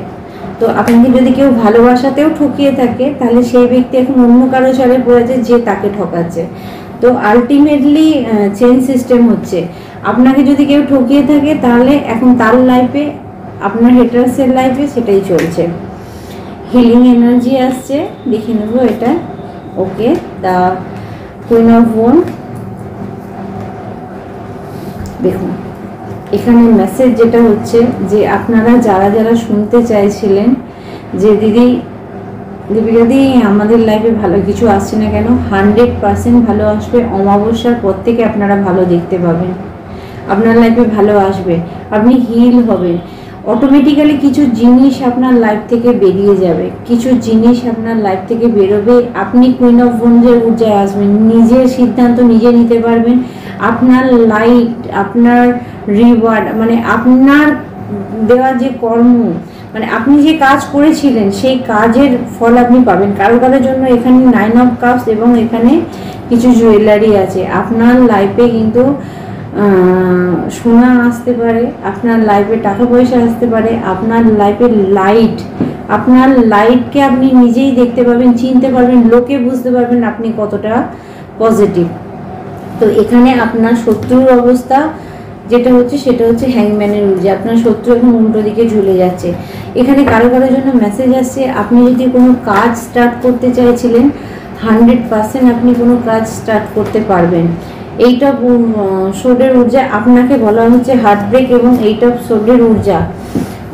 তো আপনাকে যদি কেউ ভালোবাসাতেও ঠকিয়ে থাকে তাহলে সেই ব্যক্তি এখন অন্য কারো চালে পড়েছে যে তাকে ঠকাচ্ছে। তো আলটিমেটলি চেইন সিস্টেম হচ্ছে, আপনাকে যদি কেউ ঠকিয়ে থাকে তাহলে এখন তার লাইফে, আপনার হেটার্সের লাইফে সেটাই চলছে। হিলিং এনার্জি আসছে, দেখে নেব এটা। ওকে, দ্য কুইন অফ ওয়ান্ডস, দেখুন এখানে মেসেজ যেটা হচ্ছে যে আপনারা যারা যারা শুনতে চাইছিলেন যে দীপিকাদি আমাদের লাইফে ভালো কিছু আসছে না কেন, 100% ভালো আসবে। অমাবস্যার পর থেকে আপনারা ভালো দেখতে পাবেন। আপনার লাইফে ভালো আসবে, আপনি হিল হবেন। অটোমেটিক্যালি কিছু জিনিস আপনার লাইফ থেকে বেরিয়ে যাবে, কিছু জিনিস আপনার লাইফ থেকে বেরোবে। আপনি কুইন অফ ওয়ান্ডসের ঊর্জায় আসবেন, নিজের সিদ্ধান্ত নিজে নিতে পারবেন। আপনার লাইট, আপনার রিওয়ার্ড, মানে আপনার দেওয়া যে কর্ম, মানে আপনি যে কাজ করেছিলেন সেই কাজের ফল আপনি পাবেন। কারো কারোর জন্য এখানে 9 অফ কাপস এবং এখানে কিছু জুয়েলারি আছে। আপনার লাইফে কিন্তু সোনা আসতে পারে, আপনার লাইফে টাকা পয়সা আসতে পারে, আপনার লাইফে লাইট, আপনার লাইটকে আপনি নিজেই দেখতে পাবেন, চিনতে পারবেন, লোকে বুঝতে পারবেন আপনি কতটা পজিটিভ। তো এখানে আপনার শত্রুর অবস্থা যেটা হচ্ছে সেটা হচ্ছে হ্যাংম্যানের ঊর্জা। আপনার শত্রু এখন উল্টো দিকে ঝুলে যাচ্ছে। এখানে কারো কারোর জন্য মেসেজ আসছে, আপনি যদি কোনো কাজ স্টার্ট করতে চাইছিলেন 100% আপনি কোনো কাজ স্টার্ট করতে পারবেন। এইটা সোডের ঊর্জা আপনাকে বলা হচ্ছে হার্ট ব্রেক এবং এইটা সোডের ঊর্জা।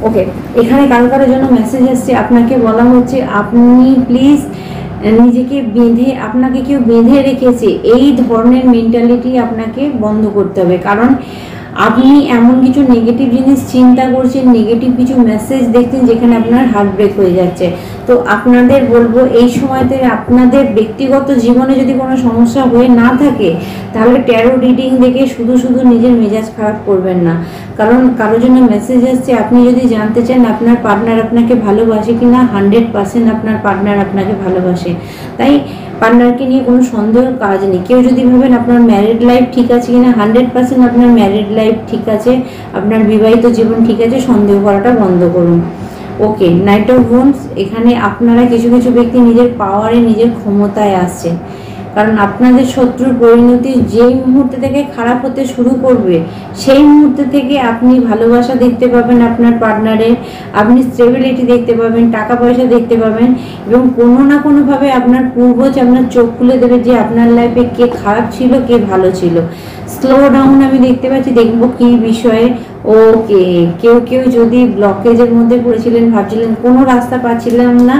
ওকে, এখানে কারো কারোর জন্য মেসেজ আসছে, আপনাকে বলা হচ্ছে আপনি প্লিজ নিজেকে বেঁধে, আপনাকে কেউ বেঁধে রেখেছে, এই ধরনের মেন্টালিটি আপনাকে বন্ধ করতে হবে। কারণ আপনি এমন কিছু নেগেটিভ জিনিস চিন্তা করছেন, নেগেটিভ কিছু মেসেজ দেখছেন যেখানে আপনার হার্ট ব্রেক হয়ে যাচ্ছে। তো আপনাদের বলবো এই সময়তে আপনাদের ব্যক্তিগত জীবনে যদি কোনো সমস্যা হয়ে না থাকে তাহলে ট্যারো রিডিং দেখে শুধু শুধু নিজের মেজাজ খারাপ করবেন না। কারণ কারোর জন্য মেসেজ আসছে, আপনি যদি জানতে চান আপনার পার্টনার আপনাকে ভালোবাসে কিনা, 100% আপনার পার্টনার আপনাকে ভালোবাসে। তাই পার্টনারকে নিয়ে কোনো সন্দেহের কাজ নেই। কেউ যদি ভাবেন আপনার ম্যারিড লাইফ ঠিক আছে কিনা, 100% আপনার ম্যারিড লাইফ ঠিক আছে, আপনার বিবাহিত জীবন ঠিক আছে, সন্দেহ করাটা বন্ধ করুন। ওকে, নাইট অফ ওয়ান্ডস, এখানে আপনারা কিছু কিছু ব্যক্তি নিজের পাওয়ারে, নিজের ক্ষমতায় আসছে। কারণ আপনাদের শত্রুর পরিণতি যেই মুহূর্তে থেকে খারাপ হতে শুরু করবে সেই মুহূর্তে থেকে আপনি ভালোবাসা দেখতে পাবেন আপনার পার্টনারের, আপনি স্টেবিলিটি দেখতে পাবেন, টাকা পয়সা দেখতে পাবেন, এবং কোনো না কোনোভাবে আপনার পূর্বজ আপনার চোখ খুলে দেবে যে আপনার লাইফে কে খারাপ ছিল, কে ভালো ছিল। স্লো ডাউন আমি দেখতে পাচ্ছি, দেখবো কী বিষয়ে। ওকে, কেউ কেউ যদি ব্লকেজের মধ্যে পড়েছিলেন, ভাবছিলেন কোনো রাস্তা পাচ্ছিলাম না,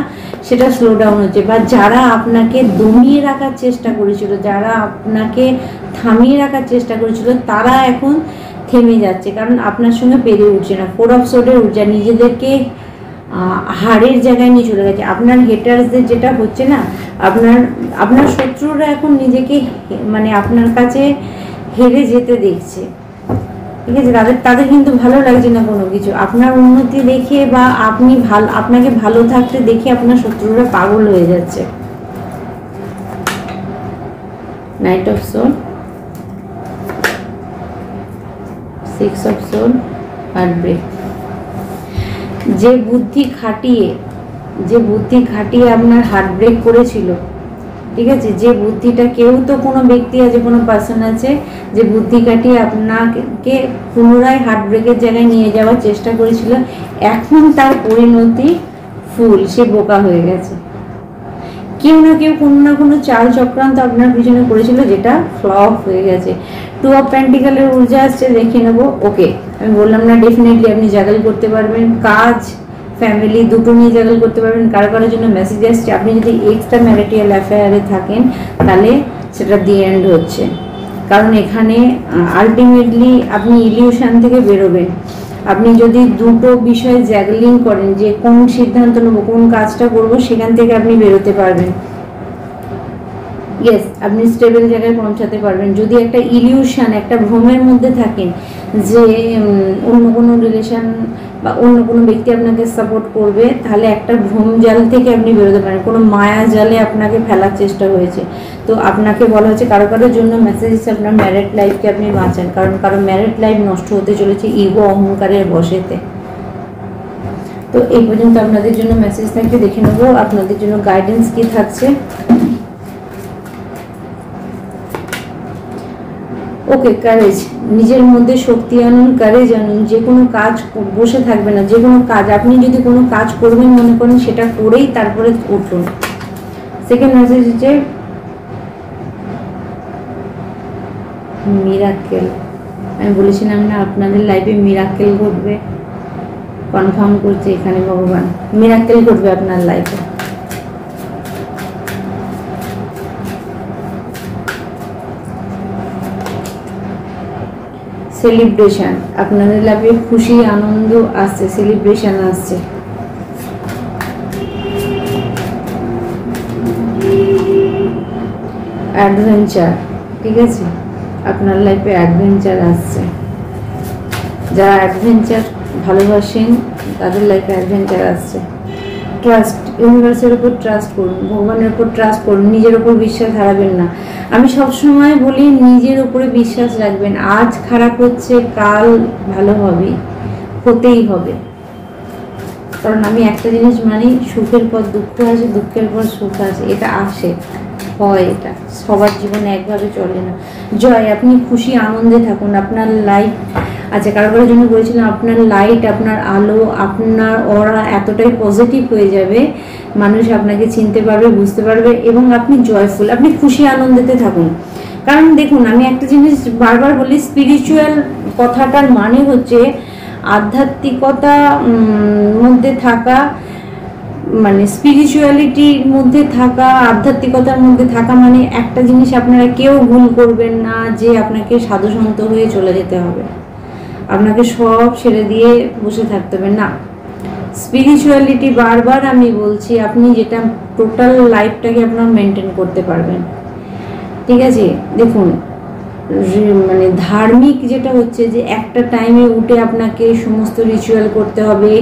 সেটা স্লো ডাউন হচ্ছে। বা যারা আপনাকে দমিয়ে রাখার চেষ্টা করেছিল, যারা আপনাকে থামিয়ে রাখার চেষ্টা করেছিল, তারা এখন থেমে যাচ্ছে, কারণ আপনার সঙ্গে পেরে উঠছে না। 4 অফ সোর্ডের ঊর্জা, নিজেদেরকে হারের জায়গায় নিয়ে চলে গেছে। আপনার হেটার্সদের যেটা হচ্ছে না, আপনার শত্রুরা এখন নিজেকে মানে আপনার কাছে হেরে যেতে দেখছে, ঠিক আছে। তাদের কিন্তু ভালো লাগছে না কোনো কিছু, আপনার উন্নতি দেখে বা আপনাকে ভালো থাকতে দেখে আপনার শত্রুরা পাগল হয়ে যাচ্ছে। Night of soul, 6 of soul, heart break. যে বুদ্ধি খাটিয়ে আপনার হার্ট ব্রেক করেছিল, ঠিক আছে, যে বুদ্ধিটা, কেউ তো কোনো ব্যক্তি আছে, কোনো পার্সন আছে যে বুদ্ধি কাটিয়ে আপনাকে পুনরায় হার্ট ব্রেকের জায়গায় নিয়ে যাওয়ার চেষ্টা করেছিল, এখন তার পরিণতি ফুল, সে বোকা হয়ে গেছে। কেউ না কেউ কোনো না কোনো চাল চক্রান্ত আপনার পিছনে করেছিল, যেটা ফ্লপ হয়ে গেছে। 2 অফ পেন্টিকেলের ঊর্জা আসছে, দেখে নেবো। ওকে, আমি বললাম না, ডেফিনেটলি আপনি জাগল করতে পারবেন, কাজ ফ্যামিলি দুটো নিয়ে জাগল করতে পারবেন। কারো কারোর জন্য মেসেজ আসছে, আপনি যদি এক্সট্রা ম্যারিটাল অ্যাফেয়ারে থাকেন তাহলে সেটা দি এন্ড হচ্ছে। কারণ এখানে আলটিমেটলি আপনি ইলিউশন থেকে বেরোবেন। আপনি যদি দুটো বিষয়ে জ্যাগলিং করেন, যে কোন সিদ্ধান্ত নেবো, কোন কাজটা করবো, সেখান থেকে আপনি বেরোতে পারবেন। ইয়েস, আপনি স্টেবল জায়গায় পৌঁছাতে পারবেন। যদি একটা ইলিউশন, একটা ভ্রমের মধ্যে থাকেন যে অন্য কোনো রিলেশন বা অন্য কোনো ব্যক্তি আপনাকে সাপোর্ট করবে, তাহলে একটা ভ্রম জাল থেকে আপনি বেরোতে পারেন। কোনো মায়া জালে আপনাকে ফেলার চেষ্টা হয়েছে, তো আপনাকে বলা হচ্ছে, কারো কারোর জন্য মেসেজ হচ্ছে আপনার ম্যারিড লাইফকে আপনি বাঁচান, কারণ কারো ম্যারিড লাইফ নষ্ট হতে চলেছে ইগো অহংকারের বশেতে। তো এই পর্যন্ত আপনাদের জন্য মেসেজ থাকবে, দেখে নেবো আপনাদের জন্য গাইডেন্স কি থাকছে। ওকে, কারেজ, নিজের মধ্যে শক্তি আনুন, কারেজ আনুন। যে কোনো কাজ বসে থাকবে না, যে কোনো কাজ, আপনি যদি কোনো কাজ করবেন মনে করেন, সেটা করেই তারপরে উঠুন। সেকেন্ড মেসেজ হচ্ছে মিরাকেল। আমি বলেছিলাম না আপনাদের লাইফে মিরাকেল ঘটবে, কনফার্ম করছে এখানে ভগবান, মিরাকেল ঘটবে আপনার লাইফে। সেলিব্রেশন, আপনাদের লাইফে খুশি আনন্দ আসছে, সেলিব্রেশন আসছে। অ্যাডভেঞ্চার, ঠিক আছে, আপনার লাইফে অ্যাডভেঞ্চার আসছে। যারা অ্যাডভেঞ্চার ভালোবাসেন তাদের লাইফে অ্যাডভেঞ্চার আসছে। ট্রাস্ট, ইউনিভার্সের উপর ট্রাস্ট করুন, ভগবানের উপর ট্রাস্ট করুন, নিজের উপর বিশ্বাস হারাবেন না। আমি সবসময় বলি নিজের উপরে বিশ্বাস রাখবেন। আজ খারাপ হচ্ছে, কাল ভালো হবে, হতেই হবে। কারণ আমি একটা জিনিস মানি, সুখের পর দুঃখ আসে, দুঃখের পর সুখ আসে, এটা আসে, হয়, এটা সবার জীবনে একভাবে চলে না। জয়, আপনি খুশি আনন্দে থাকুন। আপনার লাইফ, আচ্ছা কারোর জন্য বলেছিলাম আপনার লাইট, আপনার আলো, আপনার অরা এতটাই পজিটিভ হয়ে যাবে, মানুষ আপনাকে চিনতে পারবে, বুঝতে পারবে, এবং আপনি জয়ফুল, আপনি খুশি আনন্দেতে থাকুন। কারণ দেখুন, আমি একটা জিনিস বারবার বলি, স্পিরিচুয়াল কথাটার মানে হচ্ছে আধ্যাত্মিকতা মধ্যে থাকা, মানে স্পিরিচুয়ালিটির মধ্যে থাকা, আধ্যাত্মিকতার মধ্যে থাকা, মানে একটা জিনিস আপনারা কেউ ভুল করবেন না যে আপনাকে সাধুসন্ত হয়ে চলে যেতে হবে, আপনাকে সব ছেড়ে দিয়ে বসে থাকতে হবে না। স্পিরিচুয়ালিটি, বারবার আমি বলছি, আপনি যেটা টোটাল লাইফটাকে আপনার মেনটেন করতে পারবেন, ঠিক আছে। দেখুন, মানে ধার্মিক যেটা হচ্ছে যে একটা টাইমে উঠে আপনাকে সমস্ত রিচুয়াল করতে হবে,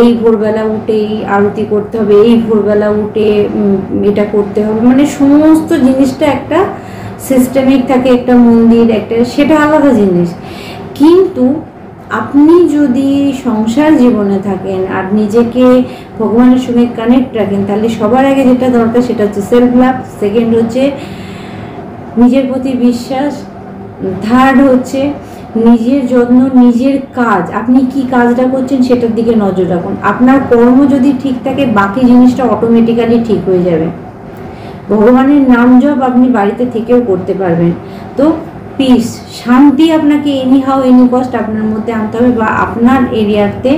এই ভোরবেলা উঠে এই আরতি করতে হবে, এই ভোরবেলা উঠে এটা করতে হবে, মানে সমস্ত জিনিসটা একটা সিস্টেমিক থাকে, একটা মন্দির, একটা, সেটা আলাদা জিনিস। কিন্তু আপনি যদি সংসার জীবনে থাকেন আর নিজেকে ভগবানের সঙ্গে কানেক্ট রাখেন, তাহলে সবার আগে যেটা দরকার সেটা হচ্ছে সেলফ লাভ, সেকেন্ড হচ্ছে নিজের প্রতি বিশ্বাস, থার্ড হচ্ছে নিজের যত্ন, নিজের কাজ, আপনি কি কাজটা করছেন সেটার দিকে নজর রাখুন। আপনার কর্ম যদি ঠিক থাকে, বাকি জিনিসটা অটোমেটিক্যালি ঠিক হয়ে যাবে। ভগবানের নাম জপ আপনি বাড়িতে থেকেও করতে পারবেন। তো পিস, শান্তি আপনাকে এনি হাউ এনি কস্ট আপনার মধ্যে আনতে হবে, বা আপনার এরিয়াতে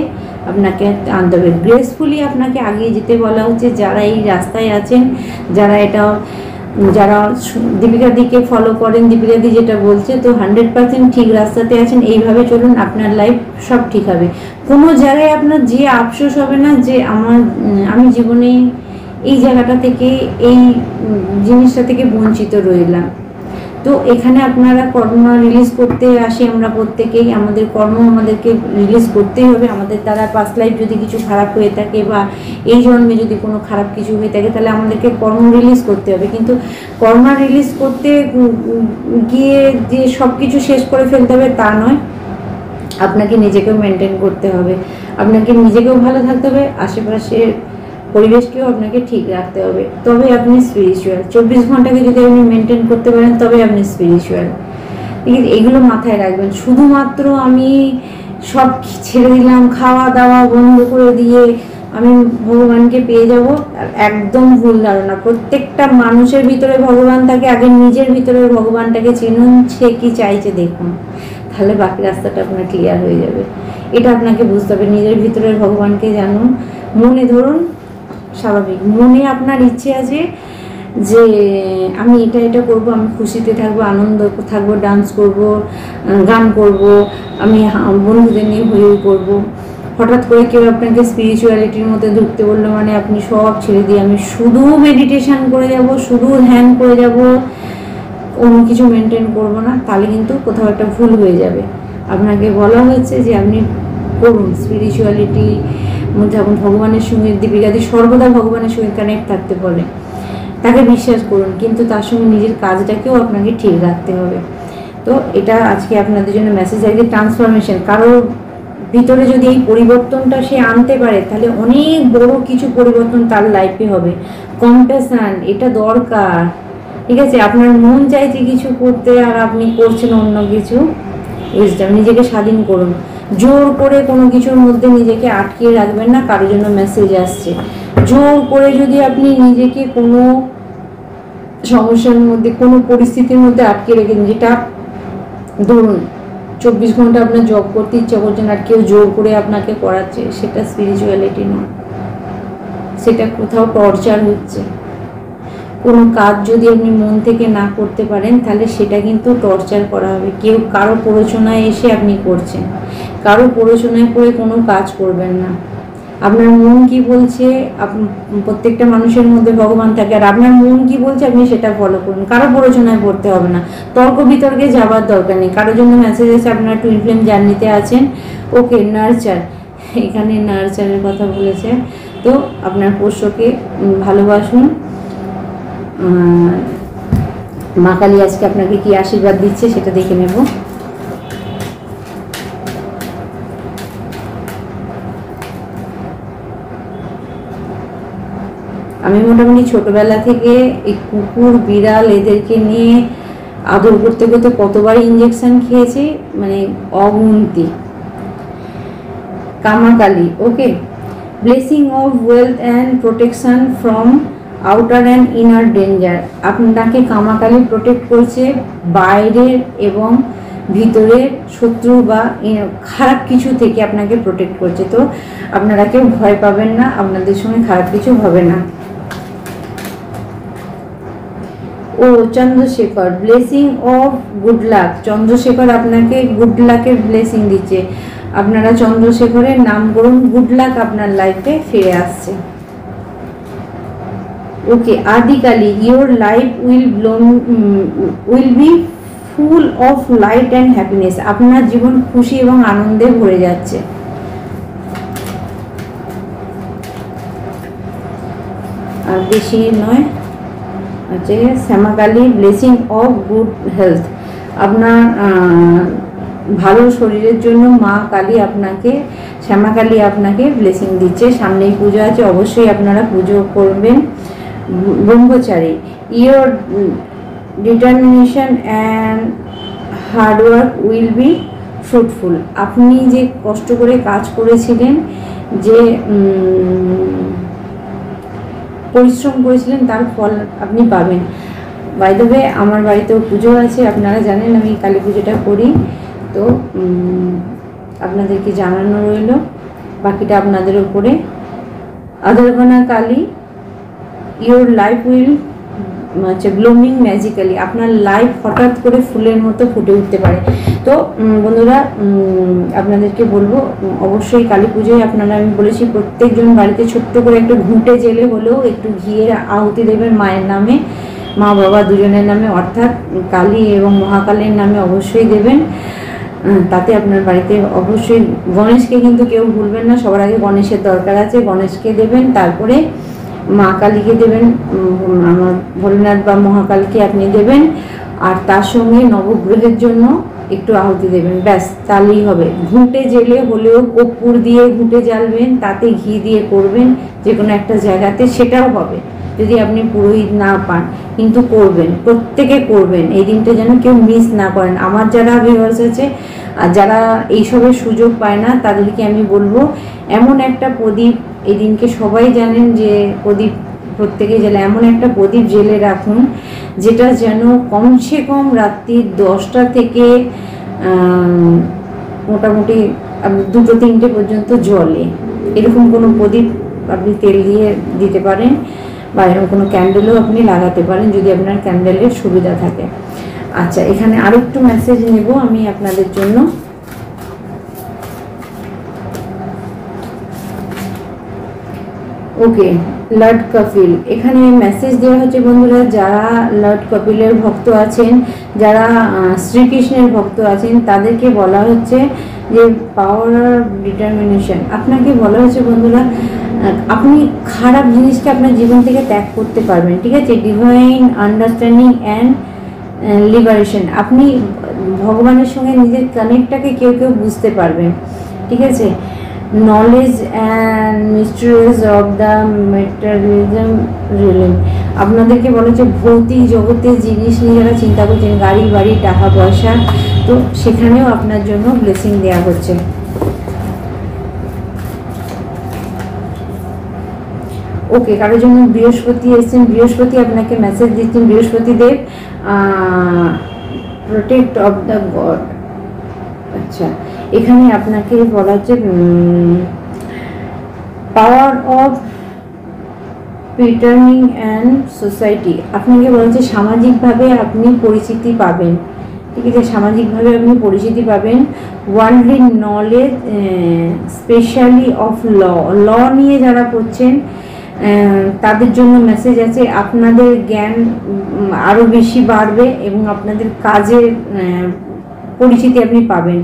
আপনাকে আনতে হবে। গ্রেসফুলি আপনাকে আগিয়ে যেতে বলা হচ্ছে। যারা এই রাস্তায় আছেন, যারা দীপিকাদিকে ফলো করেন, দীপিকাদি যেটা বলছে, তো 100% ঠিক রাস্তাতে আছেন। এইভাবে চলুন, আপনার লাইফ সব ঠিক হবে। কোনো জায়গায় আপনার যে আফসোস হবে না যে আমি জীবনে এই জায়গাটা থেকে, এই জিনিসটা থেকে বঞ্চিত রইলাম। তো এখানে আপনারা কর্ম রিলিজ করতে আসি আমরা প্রত্যেকেই, আমাদের কর্ম আমাদেরকে রিলিজ করতেই হবে। আমাদের দ্বারা পাস্ট লাইফ যদি কিছু খারাপ হয়ে থাকে, বা এই জন্মে যদি কোনো খারাপ কিছু হয়ে থাকে, তাহলে আমাদেরকে কর্ম রিলিজ করতে হবে। কিন্তু কর্ম রিলিজ করতে গিয়ে যে সব কিছু শেষ করে ফেলতে হবে তা নয়, আপনাকে নিজেকেও মেনটেন করতে হবে, আপনাকে নিজেকেও ভালো থাকতে হবে, আশেপাশের পরিবেশকেও আপনাকে ঠিক রাখতে হবে, তবে আপনি স্পিরিচুয়াল। 24 ঘন্টাকে যদি আপনি মেনটেন করতে পারেন, তবে আপনি স্পিরিচুয়াল, ঠিক আছে। এগুলো মাথায় রাখবেন। শুধুমাত্র আমি সব ছেড়ে দিলাম, খাওয়া দাওয়া বন্ধ করে দিয়ে আমি ভগবানকে পেয়ে যাব, একদম ভুল ধারণা। প্রত্যেকটা মানুষের ভিতরে ভগবান থাকে, আগে নিজের ভিতরে ভগবানটাকে চিনুন, সে কি চাইছে দেখুন, তাহলে বাকি রাস্তাটা আপনার ক্লিয়ার হয়ে যাবে। এটা আপনাকে বুঝতে হবে, নিজের ভিতরের ভগবানকে জানুন। মনে ধরুন, স্বাভাবিক মনে আপনার ইচ্ছে আছে যে আমি এটা করব, আমি খুশিতে থাকবো, আনন্দ থাকবো, ডান্স করব, গান করব, আমি বন্ধুদের নিয়ে হই করব। হঠাৎ করে কেউ আপনাকে স্পিরিচুয়ালিটির মধ্যে ঢুকতে বললো, মানে আপনি সব ছেড়ে দিয়ে আমি শুধু মেডিটেশন করে যাব, শুধু ধ্যান করে যাব, অন্য কিছু মেনটেন করব না, তাহলে কিন্তু কোথাও একটা ভুল হয়ে যাবে। আপনাকে বলা হয়েছে যে আপনি করুন স্পিরিচুয়ালিটি মধ্যে, এখন ভগবানের সঙ্গে, দীপিকাদি সর্বদা ভগবানের সঙ্গে কানেক্ট থাকতে বলে, তাকে বিশ্বাস করুন, কিন্তু তার সঙ্গে নিজের কাজটাকেও আপনাকে ঠিক রাখতে হবে। তো এটা আজকে আপনাদের জন্য মেসেজ আছে। ট্রান্সফরমেশন, কারোর ভিতরে যদি এই পরিবর্তনটা সে আনতে পারে, তাহলে অনেক বড় কিছু পরিবর্তন তার লাইফে হবে। কম্প্যাশন, এটা দরকার, ঠিক আছে। আপনার মন চাইছে কিছু করতে আর আপনি করছেন অন্য কিছু, উইজডম, নিজেকে স্বাধীন করুন। জোর করে কোনো কিছুর মধ্যে নিজেকে আটকিয়ে রাখবেন না। কারোর জন্য মেসেজ আসছে, জোর করে যদি আপনি নিজেকে কোনো সমস্যার মধ্যে, কোনো পরিস্থিতির মধ্যে আটকে রেখেছেন, যেটা ধরুন 24 ঘন্টা আপনার জব করতে ইচ্ছা করছেন আর কেউ জোর করে আপনাকে করাচ্ছে, সেটা স্পিরিচুয়ালিটি নয়, সেটা কোথাও টর্চার হচ্ছে। কোনো কাজ যদি আপনি মন থেকে না করতে পারেন তাহলে সেটা কিন্তু টর্চার করা হবে। কেউ কারো প্ররোচনায় এসে আপনি করছেন, কারো প্ররোচনায় পড়ে কোনো কাজ করবেন না। আপনার মন কি বলছে, প্রত্যেকটা মানুষের মধ্যে ভগবান থাকে, আর আপনার মন কি বলছে আপনি সেটা ফলো করুন। কারো প্ররোচনায় পড়তে হবে না, তর্ক বিতর্কে যাবার দরকার নেই। কারোর জন্য মেসেজ এসে আপনার টুইন ফ্লেম জার্নিতে আছেন, ওকে নার্চার, এখানে নার্চারের কথা বলেছে। তো আপনার পোষ্যকে ভালোবাসুন। মা কালী আজকে আপনাকে কি আশীর্বাদ দিচ্ছে সেটা দেখে নেব। আমি মোটামুটি ছোটবেলা থেকে এই কুকুর বিড়াল এদেরকে নিয়ে আদর করতে করতে কতবার ইঞ্জেকশন খেয়েছি, মানে অগুন্তি। Kamakali, okay, blessing of wealth and protection from outer and inner danger. আপনাকে কামাকালী প্রোটেক্ট করছে বাইরের এবং ভিতরের শত্রু বা খারাপ কিছু থেকে আপনাকে প্রোটেক্ট করছে। তো আপনারা কেউ ভয় পাবেন না, আপনাদের সঙ্গে খারাপ কিছু হবে না। ও Chandrashekhar, blessing of good luck. Chandrashekhar আপনাকে গুড লাকের ব্লেসিং দিচ্ছে। আপনারা চন্দ্রশেখরের নাম করুন, গুড লাক আপনার লাইফে ফিরে আসছে। Okay, Adikali, your life will be full of light and happiness. আপনার জীবন খুশি এবং আনন্দে ভরে যাচ্ছে। আর বেশি নয়, আচ্ছা, Shyamakali, blessing of good health. আপনার ভালো শরীরের জন্য মা কালী আপনাকে, শ্যামাকালী আপনাকে ব্লেসিং দিচ্ছে। সামনেই পুজো আছে, অবশ্যই আপনারা পুজো করবেন। Brahmachari, your determination and hard work will be fruitful. আপনি যে কষ্ট করে কাজ করেছিলেন, যে পরিশ্রম করেছিলেন, তার ফল আপনি পাবেন। বাই দ্য ওয়ে, আমার বাড়িতেও পুজো আছে, আপনারা জানেন আমি কালী পুজোটা করি, তো আপনাদেরকে জানানো রইল, বাকিটা আপনাদের উপরে। আদরগনা Kali, your life will blooming magically. আপনার লাইফ হঠাৎ করে ফুলের মতো ফুটে উঠতে পারে। তো বন্ধুরা, আপনাদেরকে বলবো অবশ্যই কালী পুজোয় আপনারা, আমি বলেছি প্রত্যেকজন বাড়িতে ছোট্ট করে একটু ঘুঁটে জেলে হলেও একটু ঘিয়ের আহুতি দেবেন মায়ের নামে, মা বাবা দুজনের নামে, অর্থাৎ কালী এবং মহাকালীর নামে অবশ্যই দেবেন। তাতে আপনার বাড়িতে অবশ্যই, গণেশকে কিন্তু কেউ ভুলবেন না, সবার আগে গণেশের দরকার আছে, গণেশকে দেবেন, তারপরে মা কালীকে দেবেন, আমার ভোলেনাথ বা মহাকালকে আপনি দেবেন, আর তার সঙ্গে নবগ্রহের জন্য একটু আহুতি দেবেন, ব্যাস, তাহলেই হবে। ঘুঁটে জেলে হলেও কর্পূর দিয়ে ঘুঁটে জ্বালবেন, তাতে ঘি দিয়ে করবেন যে কোনো একটা জায়গাতে, সেটাও হবে যদি আপনি পুরোহিত না পান, কিন্তু করবেন, প্রত্যেকে করবেন। এই দিনটা যেন কেউ মিস না করেন। আমার যারা ভিউয়ার্স আছে আর যারা এইসবের সুযোগ পায় না, তাদেরকে আমি বলবো এমন একটা প্রদীপ, এই দিনকে সবাই জানেন যে প্রদীপ প্রত্যেকে জেলে, এমন একটা প্রদীপ জেলে রাখুন যেটা যেন কমসে কম রাত্রি 10টা থেকে মোটামুটি 2-3টে পর্যন্ত জ্বলে। এরকম কোনো প্রদীপ আপনি তেল দিয়ে দিতে পারেন, বা এরকম কোনো ক্যান্ডেলও আপনি লাগাতে পারেন যদি আপনার ক্যান্ডেলের সুবিধা থাকে। আচ্ছা, এখানে আরও একটু মেসেজ নেব আমি আপনাদের জন্য। ওকে, লর্ড কপিল, এখানে মেসেজ দেওয়া হচ্ছে বন্ধুরা, যারা লর্ড কপিলের ভক্ত আছেন, যারা শ্রীকৃষ্ণের ভক্ত আছেন, তাদেরকে বলা হচ্ছে যে পাওয়ার অফ ডিটারমিনেশন। আপনাকে বলা হচ্ছে বন্ধুরা, আপনি খারাপ জিনিসকে আপনার জীবন থেকে ত্যাগ করতে পারবেন, ঠিক আছে। ডিভাইন আন্ডারস্ট্যান্ডিং অ্যান্ড লিবারেশন, আপনি ভগবানের সঙ্গে নিজের কানেক্টটাকে কেউ কেউ বুঝতে পারবেন, ঠিক আছে। Knowledge and mysteries of the materialism রিলিম, আপনাদেরকে বলে যে ভৌতিক জগতের জিনিস নিয়ে যারা চিন্তা করছেন, গাড়ি বাড়ি টাকা পয়সা, তো সেখানেও আপনার জন্য ব্লেসিং দেওয়া হচ্ছে। ওকে, কারোর জন্য বৃহস্পতি এসেছেন, বৃহস্পতি আপনাকে মেসেজ দিচ্ছেন, বৃহস্পতি দেব প্রোটেক্ট অফ দ্য গড। আচ্ছা, এখানে আপনাকে বলা হচ্ছে পাওয়ার অফ পিটার্নিং অ্যান্ড সোসাইটি, আপনাকে বলছে সামাজিকভাবে আপনি পরিচিতি পাবেন, ঠিক আছে, সামাজিকভাবে আপনি পরিচিতি পাবেন। Worldly knowledge specially of law, law নিয়ে যারা পড়ছেন তাদের জন্য মেসেজ আছে, আপনাদের জ্ঞান আরও বেশি বাড়বে এবং আপনাদের কাজের পরিচিতি আপনি পাবেন।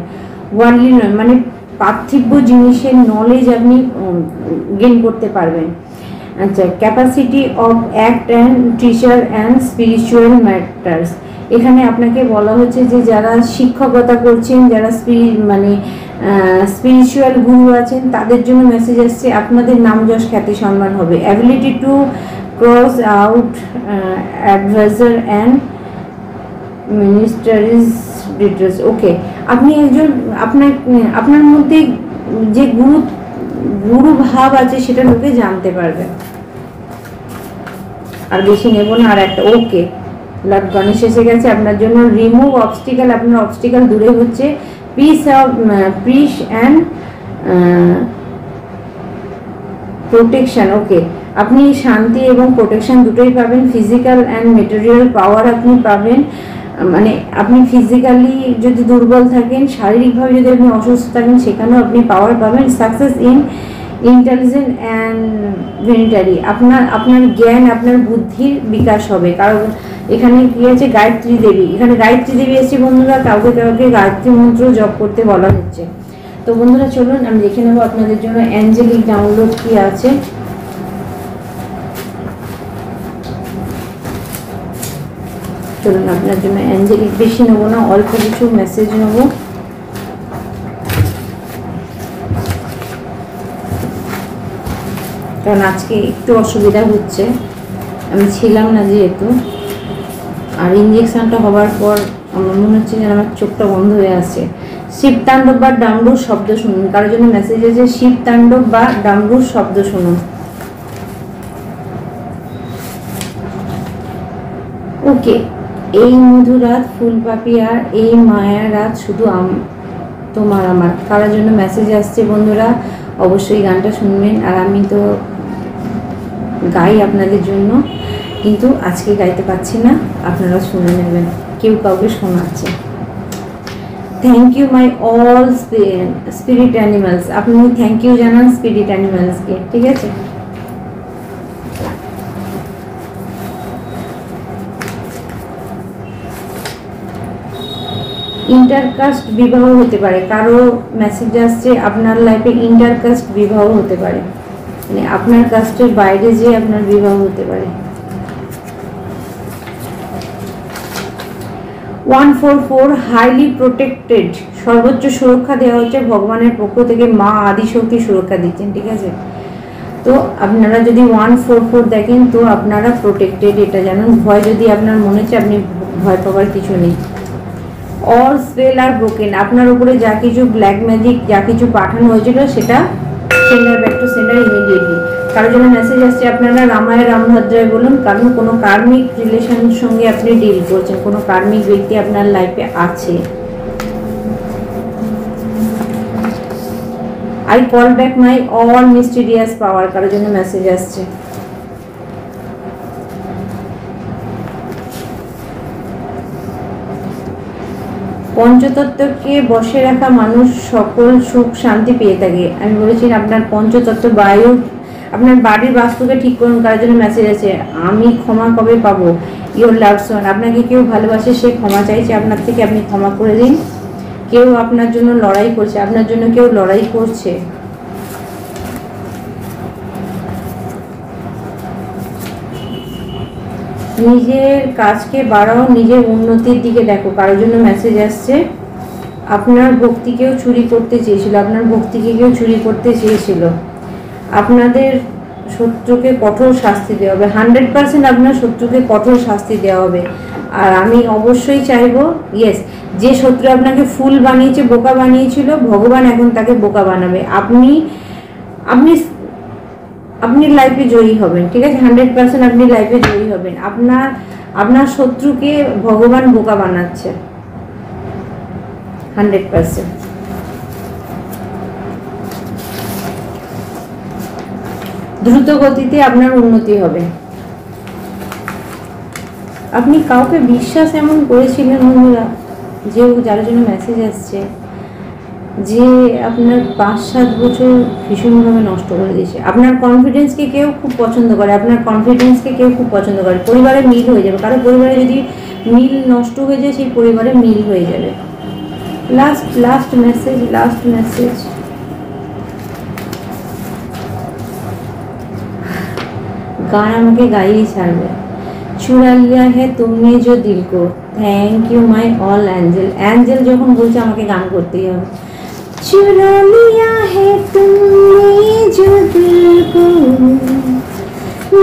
ওয়ার্ল্ডলি মানে পার্থিব জিনিসের নলেজ আপনি গেইন করতে পারবেন। আচ্ছা, capacity of act and teacher and spiritual matters, এখানে আপনাকে বলা হচ্ছে যে যারা শিক্ষকতা করছেন, যারা মানে স্পিরিচুয়াল গুরু আছেন তাদের জন্য মেসেজ আসছে, আপনাদের নাম যশ খ্যাতি সম্মান হবে। Ability to cross out adviser and ministries details. Okay, আপনি একজন আপনার মধ্যে যে গুরু ভাব আছে সেটা লোকে জানতে পারবে। আর বেশি নেব না, আর একটা। ওকে, লর্ড গণেশ এসে গেছে আপনার জন্য। রিমুভ অবস্টিক্যাল, আপনার অবস্টিক্যাল দূরে হচ্ছে। Piece and protection. ওকে, আপনি শান্তি এবং প্রোটেকশন দুটোই পাবেন। ফিজিক্যাল অ্যান্ড মেটেরিয়াল পাওয়ার আপনি পাবেন, মানে আপনি ফিজিক্যালি যদি দুর্বল থাকেন, শারীরিকভাবে যদি আপনি অসুস্থ থাকেন সেখানেও আপনি পাওয়ার পাবেন। সাকসেস ইন ইন্টেলিজেন্ট অ্যান্ড ভেনিটারি, আপনার জ্ঞান, আপনার বুদ্ধির বিকাশ হবে। কারণ এখানে কি আছে, গায়ত্রী দেবী, এখানে গায়ত্রী দেবী এসেছে বন্ধুরা, কাউকে গায়ত্রী মন্ত্র জপ করতে বলা হচ্ছে। তো বন্ধুরা চলুন আমি দেখে নেবো আপনাদের জন্য অ্যাঞ্জেলিক ডাউনলোড কি আছে। চলুন আপনার জন্য অ্যাঞ্জেলিক, বেশি নেবো না, অল্প কিছু মেসেজ নেবো। কারণ আজকে একটু অসুবিধা হচ্ছে, আমি ছিলাম না যেহেতু, আর ইঞ্জেকশনটা হওয়ার পর আমার মনে হচ্ছে যে আমার চোখটা বন্ধ হয়ে আসছে। শিবতাণ্ডব বা ডামরুর শব্দ শুনুন, কারোর জন্য মেসেজ আছে শিবতাণ্ডব বা ডামরুর শব্দ শুনুন। ওকে, এই মধুরাত ফুল পাপিয়ার, এই মায়া রাত শুধু তোমার আমার, কারোর জন্য মেসেজ আসছে বন্ধুরা, অবশ্যই গানটা শুনবেন। আর আমি তো গাই আপনাদের জন্য, কিন্তু আজকে গাইতে পারছি না, আপনারা শুনে নেবেন, কেউ কাউকে শোনাচ্ছে। Thank you my all spirit animals, আপনি থ্যাংক ইউ জানান স্পিরিট অ্যানিমালসকে, ঠিক আছে। ইন্টারকাস্ট বিবাহ হতে পারে, কারো মেসেজ আসছে আপনার লাইফে ইন্টারকাস্ট বিবাহ হতে পারে, মানে আপনার কাস্টের বাইরে যে আপনার বিবাহ হতে পারে। 144 হাইলি প্রোটেক্টেড, সর্বোচ্চ সুরক্ষা দেওয়া হচ্ছে ভগবানের পক্ষ থেকে, মা আদিশক্তি সুরক্ষা দিচ্ছেন, ঠিক আছে। তো আপনারা যদি 144 দেখেন তো আপনারা প্রোটেক্টেড, এটা জানুন। ভয় যদি আপনার মনে হচ্ছে, আপনি ভয় পাওয়ার কিছু নেই। অল স্পেল আর ব্রোকেন, আপনার উপরে যা কিছু ব্ল্যাক ম্যাজিক, যা কিছু পাঠানো হয়েছিল সেটা sender back to sender immediately. কারোর জন্য মেসেজ আসছে আপনারা রামায় রামভদ্রায় বলুন, কারণ কোনো কার্মিক রিলেশনের সঙ্গে আপনি ডিল করছেন, কোনো কার্মিক ব্যক্তি আপনার লাইফে আছে। I call back my all mysterious power, কারোর জন্য মেসেজ আসছে। পঞ্চতত্ত্বকে বসে রাখা মানুষ সকল সুখ শান্তি পেয়ে থাকে। আমি বলেছি আপনার পঞ্চতত্ত্ব, বায়ু, আপনার বাড়ির বাস্তুকে ঠিক করুন, কারোর জন্য মেসেজ আছে আমি ক্ষমা কবে পাবো, ইয়োর লাভ সন, আপনাকে কেউ ভালোবাসে, সে ক্ষমা চাইছে আপনার থেকে, আপনি ক্ষমা করে দিন। কেউ আপনার জন্য লড়াই করছে, আপনার জন্য কেউ লড়াই করছে। নিজের কাজকে বাড়াও, নিজের উন্নতির দিকে দেখো, কারোর জন্য মেসেজ আসছে আপনার ভক্তি কেউ চুরি করতে চেয়েছিল, আপনার ভক্তিকে কেউ চুরি করতে চেয়েছিল। আপনাদের শত্রুকে কঠোর শাস্তি দেওয়া হবে, 100% আপনার শত্রুকে কঠোর শাস্তি দেওয়া হবে। আর আমি অবশ্যই চাইবো, ইয়েস, যে শত্রু আপনাকে ফুল বানিয়েছে, বোকা বানিয়েছিল, ভগবান এখন তাকে বোকা বানাবে। আপনি আপনি আপনি লাইফে জয়ী হবেন, ঠিক আছে, 100% আপনি লাইফে জয়ী হবেন। আপনার শত্রুকে ভগবান বোকা বানাচ্ছে 100%। দ্রুত গতিতে আপনার উন্নতি হবে। আপনি কাউকে বিশ্বাস এমন করেছিলেন বন্ধুরা, যে যার জন্য মেসেজ আসছে, যে আপনার 5-7 বছর ভীষণভাবে নষ্ট করে দিয়েছে। আপনার কনফিডেন্সকে কেউ খুব পছন্দ করে, আপনার কনফিডেন্সকে কেউ খুব পছন্দ করে। পরিবারে মিল হয়ে যাবে, কারো পরিবারে যদি মিল নষ্ট হয়ে যায়, সেই পরিবারে মিল হয়ে যাবে। Last message. গান আমাকে গাইয়েই ছাড়বে। চুরা লিয়া হে তুমনে जो दिल को, thank you my all angel যখন বলছে আমাকে গান করতেই হবে। चुरा लिया है तुमने जो दिल को,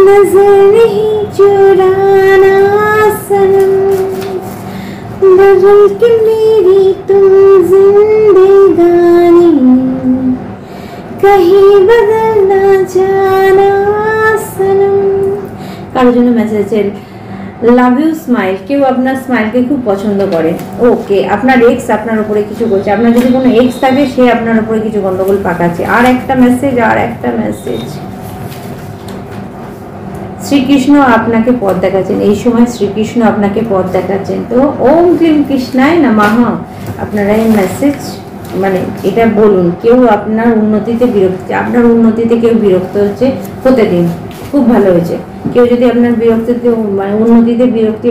नजर नहीं चुराना सनम, बदल के मेरी तुम जिंदगानी, कहीं बदल ना जाना सनम। কারোর জন্য মেসেজ আছে, লাভ ইউ স্মাইল। কেউ আপনার স্মাইলকে খুব পছন্দ করে। ওকে, আপনার এক্স আপনার উপরে কিছু করছে। আপনার যদি কোনো এক্স থাকে, সে আপনার উপরে কিছু গন্ডগোল পাকাচ্ছে। আর একটা মেসেজ, শ্রীকৃষ্ণ আপনাকে পথ দেখাচ্ছেন। এই সময় শ্রীকৃষ্ণ আপনাকে পথ দেখাচ্ছেন। তো ওম ক্লিম কৃষ্ণায় নমঃ। আপনারা এই মেসেজ মানে এটা বলুন, কেউ আপনার উন্নতিতে বিরক্ত, আপনার উন্নতিতে কেউ বিরক্ত হচ্ছে, হতে দিন, খুব ভালো হয়েছে। কেউ যদি আপনার বিরক্তিতে মানে উন্নতিতে বিরক্তি,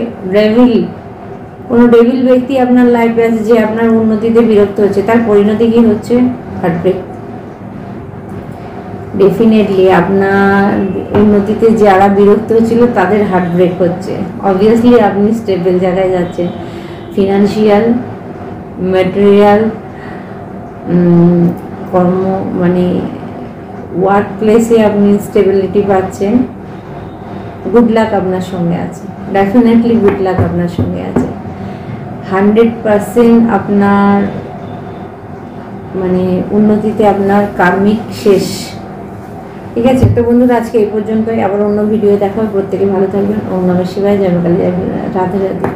কোনো ডেভিল ব্যক্তি আপনার লাইফে আছে যে আপনার উন্নতিতে বিরক্ত হচ্ছে, তার পরিণতি কি হচ্ছে? হার্টব্রেক। ডেফিনেটলি আপনার উন্নতিতে যারা বিরক্ত হচ্ছিল তাদের হার্টব্রেক হচ্ছে। অবভিয়াসলি আপনি স্টেবল জায়গায় যাচ্ছেন, ফিনান্সিয়াল, ম্যাটেরিয়াল, কর্ম মানে ওয়ার্ক প্লেসে আপনি স্টেবিলিটি পাচ্ছেন। গুড লাক আপনার সঙ্গে আছে, ডেফিনেটলি গুড লাক আপনার সঙ্গে আছে। 100% আপনার মানে উন্নতিতে আপনার কার্মিক শেষ। ঠিক আছে, তো বন্ধুরা আজকে এই পর্যন্তই। আবার অন্য ভিডিও দেখা হবে। প্রত্যেকে ভালো থাকবেন। ওম নমঃ শিবায়। জয় মা কালী। রাধে রাধে।